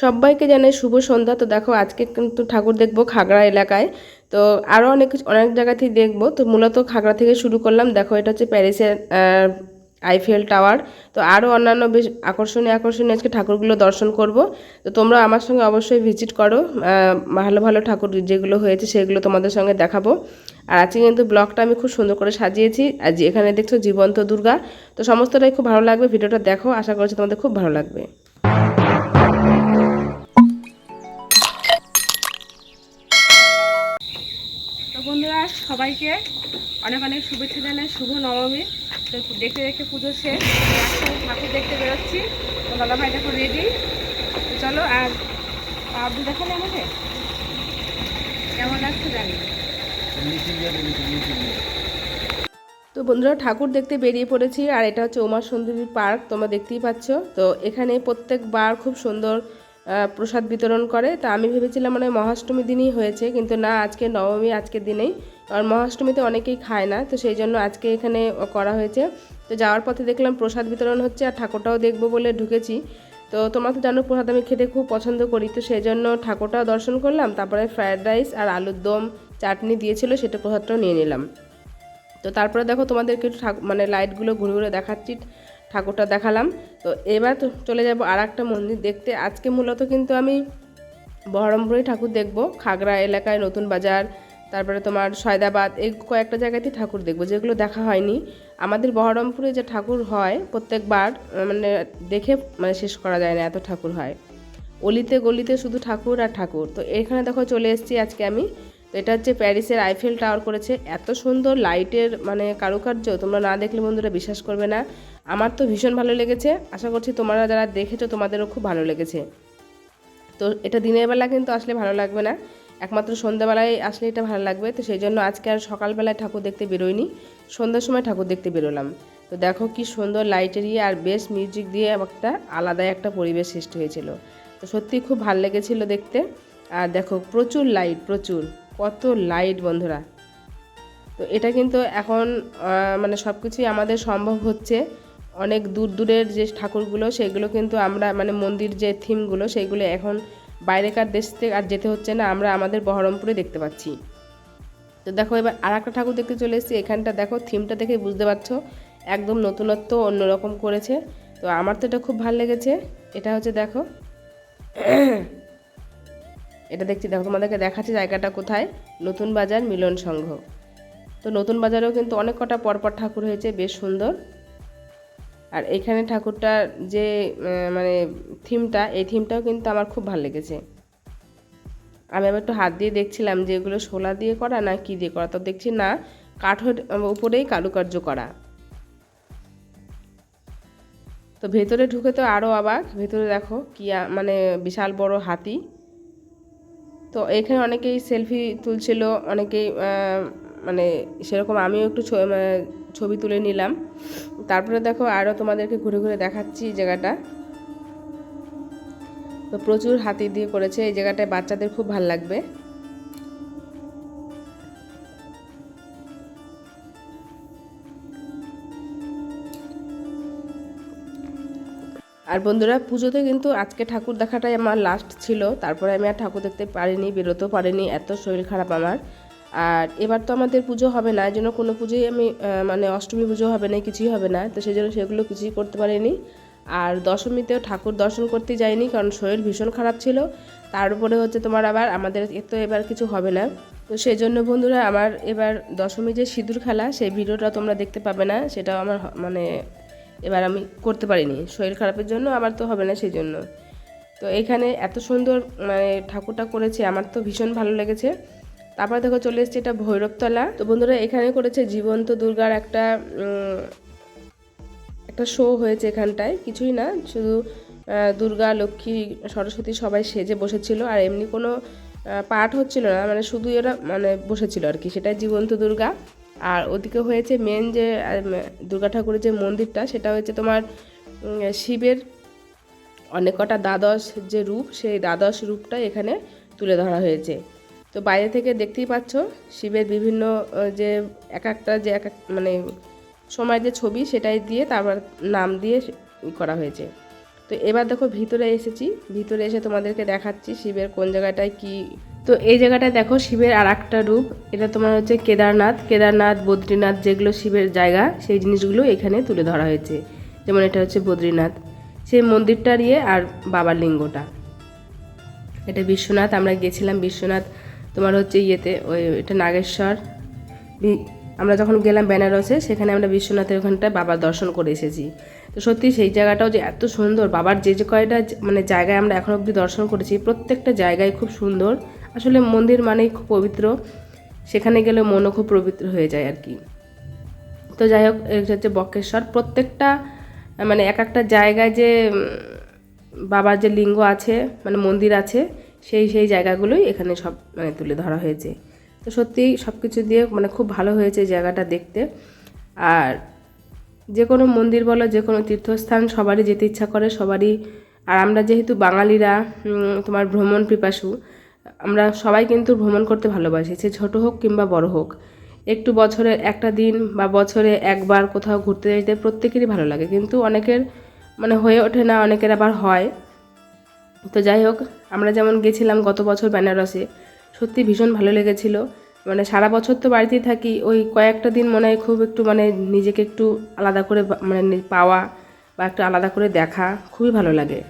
সবাইকে জানাই শুভ সন্ধ্যা। তো দেখো আজকে কিন্তু ঠাকুর দেখবো খাগড়া এলাকায়। তো আরও অনেক জায়গাতেই দেখবো, তো মূলত খাগড়া থেকে শুরু করলাম। দেখো এটা হচ্ছে প্যারিসের আইফেল টাওয়ার। তো আরও অন্যান্য বেশ আকর্ষণীয় আকর্ষণীয় আজকে ঠাকুরগুলো দর্শন করব। তো তোমরা আমার সঙ্গে অবশ্যই ভিজিট করো। ভালো ভালো ঠাকুর যেগুলো হয়েছে সেগুলো তোমাদের সঙ্গে দেখাবো। আর আজকে কিন্তু ব্লগটা আমি খুব সুন্দর করে সাজিয়েছি। আর এখানে দেখছো জীবন্ত দুর্গা। তো সমস্তটাই খুব ভালো লাগবে, ভিডিওটা দেখো, আশা করছি তোমাদের খুব ভালো লাগবে। তো বন্ধুরা সবাইকে অনেক অনেক শুভেচ্ছা জানাই, শুভ নবমী। তো দেখতে দেখতে পুজো শেষ, একসাথে ঠাকুর দেখতে বেরোচ্ছি। তো দাদাভাই দেখো রেডি। তো চলো আর আব্দু দেখালে আমাকে কেমন লাগছে জানি। তো বন্ধুরা ঠাকুর দেখতে বেরিয়ে পড়েছি। আর এটা হচ্ছে উমা সুন্দরী পার্ক, তোমরা দেখতেই পাচ্ছ। তো এখানে প্রত্যেকবার খুব সুন্দর প্রসাদ বিতরণ করে। তা আমি ভেবেছিলাম মানে মহাষ্টমী দিনই হয়েছে, কিন্তু না, আজকে নবমী, আজকের দিনেই। আর মহাষ্টমীতে অনেকেই খায় না, তো সেই জন্য আজকে এখানে করা হয়েছে। তো যাওয়ার পথে দেখলাম প্রসাদ বিতরণ হচ্ছে, আর ঠাকুরটাও দেখবো বলে ঢুকেছি। তো তোমরা তো জানো প্রসাদ আমি খেতে খুব পছন্দ করি, তো সেই জন্য ঠাকুরটাও দর্শন করলাম। তারপরে ফ্রায়েড রাইস আর আলুর দম চাটনি দিয়েছিল, সেটা প্রসাদটাও নিয়ে নিলাম। তো তারপরে দেখো তোমাদেরকে একটু মানে লাইটগুলো ঘুরে ঘুরে দেখাচ্ছি, ঠাকুরটা দেখালাম। তো এবার তো চলে যাব আর একটা মন্দির দেখতে। আজকে মূলত কিন্তু আমি বহরমপুরে ঠাকুর দেখব, খাগড়া এলাকায়, নতুন বাজার, তারপরে তোমার সয়দাবাদ, এই কয়েকটা জায়গাতেই ঠাকুর দেখব যেগুলো দেখা হয়নি। আমাদের বহরমপুরে যে ঠাকুর হয় প্রত্যেকবার মানে দেখে মানে শেষ করা যায় না, এত ঠাকুর হয়। অলিতে গলিতে শুধু ঠাকুর আর ঠাকুর। তো এখানে দেখো চলে এসেছি আজকে আমি। তো এটা হচ্ছে প্যারিসের আইফেল টাওয়ার করেছে, এত সুন্দর লাইটের মানে কারুকার্য, তোমরা না দেখলে বন্ধুরা বিশ্বাস করবে না। আমার তো ভীষণ ভালো লেগেছে, আশা করছি তোমরা যারা দেখেছো তোমাদেরও খুব ভালো লেগেছে। তো এটা দিনের বেলা কিন্তু আসলে ভালো লাগবে না, একমাত্র সন্ধ্যাবেলায় আসলে এটা ভালো লাগবে। তো সেই জন্য আজকে আর সকালবেলায় ঠাকুর দেখতে বেরোয়নি, সন্ধ্যার সময় ঠাকুর দেখতে বেরোলাম। তো দেখো কি সুন্দর লাইটের আর বেশ মিউজিক দিয়ে একটা আলাদাই একটা পরিবেশ সৃষ্টি হয়েছিল। তো সত্যি খুব ভালো লেগেছিল দেখতে। আর দেখো প্রচুর লাইট, প্রচুর, কত লাইট বন্ধুরা। তো এটা কিন্তু এখন মানে সব কিছুই আমাদের সম্ভব হচ্ছে। অনেক দূর দূরের যে ঠাকুরগুলো সেগুলো কিন্তু আমরা মানে মন্দির যে থিমগুলো সেইগুলো এখন বাইরেকার দেশ থেকে আর যেতে হচ্ছে না, আমরা আমাদের বহরমপুরে দেখতে পাচ্ছি। তো দেখো এবার আর একটা ঠাকুর দেখতে চলে এসেছি। এখানটা দেখো থিমটা দেখে বুঝতে পারছো একদম নতুনত্ব, অন্যরকম করেছে। তো আমার তো এটা খুব ভালো লেগেছে। এটা হচ্ছে দেখো এটা দেখছি, দেখো তোমাদেরকে দেখাচ্ছি জায়গাটা কোথায়, নতুন বাজার মিলন সংঘ। তো নতুন বাজারেও কিন্তু অনেক কটা পরপর ঠাকুর হয়েছে, বেশ সুন্দর। আর এখানে ঠাকুরটার যে মানে থিমটা, এই থিমটাও কিন্তু আমার খুব ভালো লেগেছে। আমি আবার একটু হাত দিয়ে দেখছিলাম যে এগুলো শোলা দিয়ে করা না কি দিয়ে করা, তো দেখছি না, কাঠের উপরেই কারুকার্য করা। তো ভেতরে ঢুকে তো আরও অবাক, ভেতরে দেখো কি মানে বিশাল বড় হাতি। তো এখানে অনেকেই সেলফি তুলছিল, অনেকেই মানে সেরকম আমিও একটু ছবি তুলে নিলাম। তারপরে দেখো আরও তোমাদেরকে ঘুরে ঘুরে দেখাচ্ছি জায়গাটা। তো প্রচুর হাতি দিয়ে করেছে, এই জায়গাটায় বাচ্চাদের খুব ভালো লাগবে। আর বন্ধুরা পুজোতে কিন্তু আজকে ঠাকুর দেখাটাই আমার লাস্ট ছিল, তারপরে আমি আর ঠাকুর দেখতে পারিনি, বেরোতেও পারিনি, এত শরীর খারাপ আমার। আর এবার তো আমাদের পুজো হবে না, এই জন্য কোনো পুজোই আমি মানে অষ্টমী পুজো হবে না, কিছুই হবে না, তো সেই জন্য সেগুলো কিছুই করতে পারিনি। আর দশমীতেও ঠাকুর দর্শন করতে যাইনি, কারণ শরীর ভীষণ খারাপ ছিল। তার উপরে হচ্ছে তোমার আবার আমাদের তো এবার কিছু হবে না। তো সেই জন্য বন্ধুরা আমার এবার দশমী যে সিঁদুর খেলা সেই ভিডিওটা তোমরা দেখতে পাবে না, সেটাও আমার মানে এবার আমি করতে পারিনি শরীর খারাপের জন্য, আবার তো হবে না সেই জন্য। তো এখানে এত সুন্দর মানে ঠাকুরটা করেছে, আমার তো ভীষণ ভালো লেগেছে। তারপর দেখো চলে এসছে এটা ভৈরবতলা। তো বন্ধুরা এখানে করেছে জীবন্ত দুর্গার একটা একটা শো হয়েছে এখানটায়, কিছুই না, শুধু দুর্গা, লক্ষ্মী, সরস্বতী সবাই সেজে বসেছিল। আর এমনি কোনো পাঠ হচ্ছিল না, মানে শুধু এরা মানে বসেছিল আর কি, সেটাই জীবন্ত দুর্গা। আর ওদিকে হয়েছে মেন যে দুর্গা ঠাকুরের যে মন্দিরটা, সেটা হচ্ছে তোমার শিবের অনেক কটা দ্বাদশ যে রূপ, সেই দ্বাদশ রূপটা এখানে তুলে ধরা হয়েছে। তো বাইরে থেকে দেখতেই পাচ্ছ শিবের বিভিন্ন যে এক একটা যে এক মানে সময় যে ছবি সেটাই দিয়ে তারপর নাম দিয়ে করা হয়েছে। তো এবার দেখো ভিতরে এসেছি, ভিতরে এসে তোমাদেরকে দেখাচ্ছি শিবের কোন জায়গাটায় কি। তো এই জায়গাটায় দেখো শিবের আর একটা রূপ, এটা তোমার হচ্ছে কেদারনাথ বদ্রীনাথ যেগুলো শিবের জায়গা সেই জিনিসগুলো এখানে তুলে ধরা হয়েছে। যেমন এটা হচ্ছে বদ্রীনাথ, সেই মন্দিরটার আর বাবার লিঙ্গটা। এটা বিশ্বনাথ, আমরা গেছিলাম বিশ্বনাথ তোমার হচ্ছে ওই এটা নাগেশ্বর। আমরা যখন গেলাম বেনারসে সেখানে আমরা বিশ্বনাথের ওখানটায় বাবার দর্শন করে এসেছি। তো সত্যি সেই জায়গাটাও যে এত সুন্দর, বাবার যে কয়টা মানে জায়গায় আমরা এখন অবধি দর্শন করেছি প্রত্যেকটা জায়গায় খুব সুন্দর। আসলে মন্দির মানেই খুব পবিত্র, সেখানে গেলে মনও খুব পবিত্র হয়ে যায় আর কি। তো যাই হোক, এটা হচ্ছে বক্রেশ্বর। প্রত্যেকটা মানে এক একটা জায়গায় যে বাবার যে লিঙ্গ আছে মানে মন্দির আছে সেই জায়গাগুলোই এখানে সব মানে তুলে ধরা হয়েছে। তো সত্যিই সব কিছু দিয়ে মানে খুব ভালো হয়েছে জায়গাটা দেখতে। আর যে কোনো মন্দির বলো, যে কোনো তীর্থস্থান সবারই যেতে ইচ্ছা করে সবারই। আর আমরা যেহেতু বাঙালিরা তোমার ভ্রমণ পিপাসু, আমরা সবাই কিন্তু ভ্রমণ করতে ভালোবাসি, সে ছোটো হোক কিংবা বড় হোক। একটু বছরে একটা দিন বা বছরে একবার কোথাও ঘুরতে যেতে প্রত্যেকেরই ভালো লাগে, কিন্তু অনেকের মানে হয়ে ওঠে না, অনেকের আবার হয়। তো যাই হোক, আমরা যেমন গেছিলাম গত বছর বেনারসে, সত্যি ভীষণ ভালো লেগেছিল। মানে সারা বছর তো বাড়িতেই থাকি, ওই কয়েকটা দিন মনে হয় খুব একটু মানে নিজেকে একটু আলাদা করে মানে পাওয়া বা একটু আলাদা করে দেখা খুবই ভালো লাগে।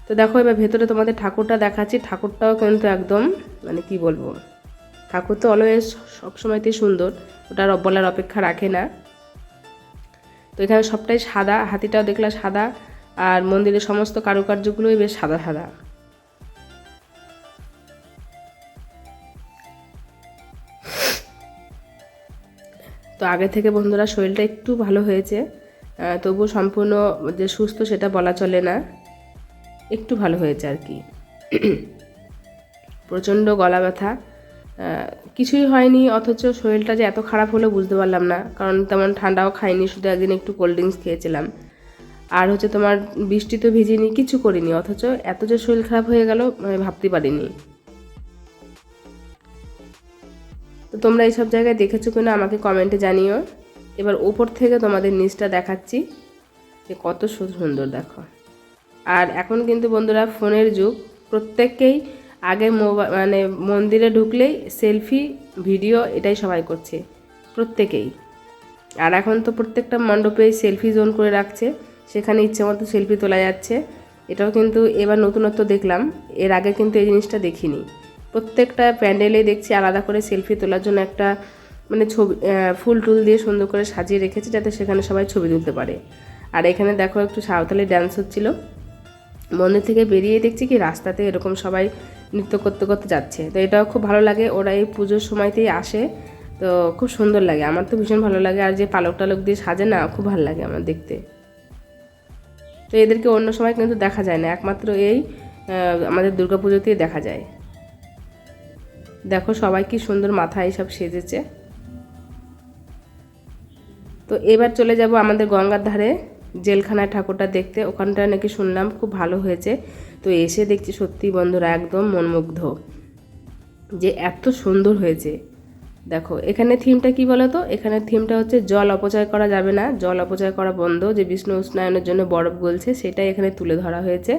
তো দেখো এবার ভেতরে তোমাদের ঠাকুরটা দেখাচ্ছি। ঠাকুরটাও কিন্তু একদম মানে কি বলবো, ঠাকুর তো অলওয়েজ সবসময়তেই সুন্দর, ওটা বলার অপেক্ষা রাখে না। তো এখানে সবটাই সাদা, হাতিটাও দেখলাম সাদা, আর মন্দিরের সমস্ত কারুকার্যগুলোই বেশ সাদা সাদা। তো আগে থেকে বন্ধুরা শরীরটা একটু ভালো হয়েছে, তবুও সম্পূর্ণ যে সুস্থ সেটা বলা চলে না, একটু ভালো হয়েছে আর কি। প্রচণ্ড গলা ব্যথা, কিছুই হয়নি, অথচ শরীরটা যে এত খারাপ হলো বুঝতে পারলাম না, কারণ তেমন ঠান্ডাও খাইনি, শুধু একদিন একটু কোল্ড ড্রিঙ্কস খেয়েছিলাম। আর হচ্ছে তোমার বৃষ্টি তো ভিজিনি, কিছু করিনি, অথচ এত যে শরীর খারাপ হয়ে গেল মানে ভাবতে পারিনি। তো তোমরা এইসব জায়গায় দেখেছো কিনা আমাকে কমেন্টে জানিও। এবার উপর থেকে তোমাদের নিচটা দেখাচ্ছি যে কত সুন্দর দেখো। আর এখন কিন্তু বন্ধুরা ফোনের যুগ, প্রত্যেককেই আগে মানে মন্দিরে ঢুকলেই সেলফি ভিডিও এটাই সবাই করছে প্রত্যেকেই। আর এখন তো প্রত্যেকটা মণ্ডপেই সেলফি জোন করে রাখছে, সেখানে ইচ্ছে মতো সেলফি তোলা যাচ্ছে। এটাও কিন্তু এবার নতুনত্ব দেখলাম, এর আগে কিন্তু এই জিনিসটা দেখিনি। প্রত্যেকটা প্যান্ডেলেই দেখছি আলাদা করে সেলফি তোলার জন্য একটা মানে ছবি ফুল টুল দিয়ে সুন্দর করে সাজিয়ে রেখেছে, যাতে সেখানে সবাই ছবি তুলতে পারে। আর এখানে দেখো একটু সাঁওতালি ডান্স হচ্ছিল। মন্দির থেকে বেরিয়ে দেখছি কি রাস্তাতে এরকম সবাই নৃত্য করতে করতে যাচ্ছে। তো এটাও খুব ভালো লাগে, ওরা এই পুজোর সময়তেই আসে, তো খুব সুন্দর লাগে, আমার তো ভীষণ ভালো লাগে। আর যে পালক টালক দিয়ে সাজে না, খুব ভালো লাগে আমার দেখতে। তো এদেরকে অন্য সময় কিন্তু দেখা যায় না, একমাত্র এই আমাদের দুর্গাপুজোতেই দেখা যায়। দেখো সবাই কি সুন্দর মাথায় সব সেজেছে। তো এবার চলে যাব আমাদের গঙ্গার ধারে জেলখানায় ঠাকুরটা দেখতে, ওখানটা নাকি শুনলাম খুব ভালো হয়েছে। তো এসে দেখছি সত্যি বন্ধুরা একদম মনমুগ্ধ যে এত সুন্দর হয়েছে। দেখো এখানে থিমটা কি বলো তো, এখানে থিমটা হচ্ছে জল অপচয় করা যাবে না, জল অপচয় করা বন্ধ, যে বিষ্ণু উষ্ণায়নের জন্য বরফ গলছে সেটাই এখানে তুলে ধরা হয়েছে।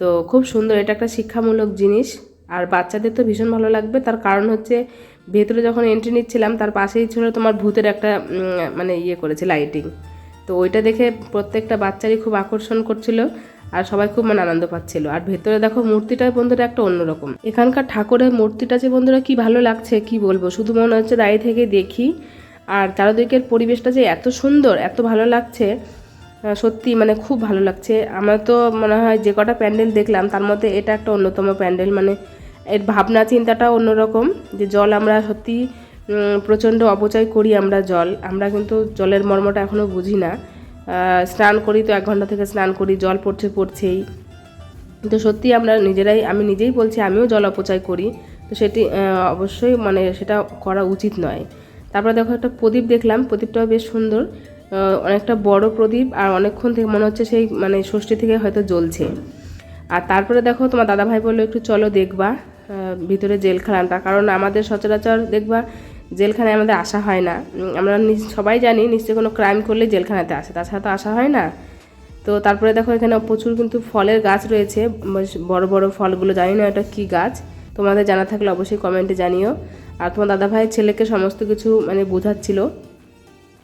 তো খুব সুন্দর, এটা একটা শিক্ষামূলক জিনিস, আর বাচ্চাদের তো ভীষণ ভালো লাগবে। তার কারণ হচ্ছে ভেতরে যখন এন্ট্রি নিচ্ছিলাম তার পাশেই ছিল তোমার ভূতের একটা মানে করেছে লাইটিং, তো ওইটা দেখে প্রত্যেকটা বাচ্চারই খুব আকর্ষণ করছিল, আর সবাই খুব মানে আনন্দ পাচ্ছিল। আর ভেতরে দেখো মূর্তিটা বন্ধুরা একটা অন্যরকম, এখানকার ঠাকুরের মূর্তিটা যে বন্ধুরা কি ভালো লাগছে কি বলবো, শুধু মনে হচ্ছে দাঁড়িয়ে থেকে দেখি। আর চারদিকের পরিবেশটা যে এত সুন্দর, এত ভালো লাগছে, সত্যি মানে খুব ভালো লাগছে। আমার তো মনে হয় যে কটা প্যান্ডেল দেখলাম তার মধ্যে এটা একটা অন্যতম প্যান্ডেল, মানে এর ভাবনা চিন্তাটাও অন্যরকম, যে জল আমরা সত্যি প্রচণ্ড অপচয় করি আমরা জল, আমরা কিন্তু জলের মর্মটা এখনও বুঝি না। স্নান করি তো 1 ঘন্টা থেকে স্নান করি, জল পড়ছেই। তো সত্যি আমরা নিজেরাই, আমি নিজেই বলছি আমিও জল অপচয় করি, তো সেটি অবশ্যই মানে সেটা করা উচিত নয়। তারপরে দেখো একটা প্রদীপ দেখলাম, প্রদীপটাও বেশ সুন্দর, অনেকটা বড় প্রদীপ, আর অনেকক্ষণ থেকে মনে হচ্ছে সেই মানে ষষ্ঠী থেকে হয়তো জ্বলছে। আর তারপরে দেখো তোমার দাদাভাই বললো একটু চলো দেখবা ভিতরে জেলখানাটা, কারণ আমাদের সচরাচর দেখবা জেলখানায় আমাদের আসা হয় না, আমরা সবাই জানি নিশ্চয়ই কোনো ক্রাইম করলে জেলখানাতে আসে, তাছাড়া তো আসা হয় না। তো তারপরে দেখো এখানে প্রচুর কিন্তু ফলের গাছ রয়েছে, বড় বড় ফলগুলো, জানি না এটা কি গাছ, তোমাদের জানা থাকলে অবশ্যই কমেন্টে জানিও। আর তোমার দাদাভাইয়ের ছেলেকে সমস্ত কিছু মানে বোঝাচ্ছিল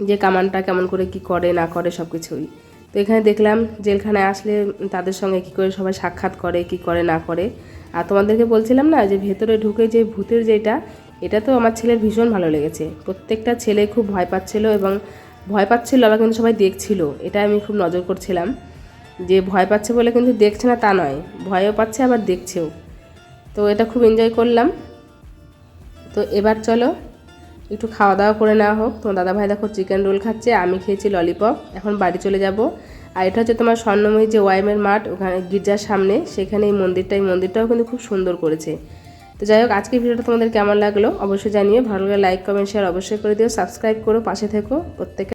যে কামানটা কেমন করে কি করে না করে সব কিছুই। তো এখানে দেখলাম জেলখানায় আসলে তাদের সঙ্গে কি করে সবাই সাক্ষাৎ করে, কি করে না করে। আর তোমাদেরকে বলছিলাম না যে ভেতরে ঢুকে যে ভূতের যেটা, এটা তো আমার ছেলের ভীষণ ভালো লেগেছে। প্রত্যেকটা ছেলে খুব ভয় পাচ্ছিল এবং ভয় পাচ্ছিল আবার কিন্তু সবাই দেখছিল, এটা আমি খুব নজর করছিলাম যে ভয় পাচ্ছে বলে কিন্তু দেখছে না তা নয়, ভয়ও পাচ্ছে আবার দেখছেও। তো এটা খুব এনজয় করলাম। তো এবার চলো একটু খাওয়া দাওয়া করে নেওয়া হোক। তোমার দাদাভাই দেখো চিকেন রোল খাচ্ছে, আমি খেয়েছি ললিপপ। এখন বাড়ি চলে যাব। আর এটা হচ্ছে তোমার স্বর্ণময়ী যে ওয়াইমের মাঠ, ওখানে গির্জার সামনে, সেখানে এই মন্দিরটাও কিন্তু খুব সুন্দর করেছে। তো যাই হোক, আজকের ভিডিওটা তোমাদের কেমন লাগলো অবশ্যই জানিও। ভালো লাগলে লাইক কমেন্ট শেয়ার অবশ্যই করে দিও, সাবস্ক্রাইব করো, পাশে থেকো প্রত্যেকে।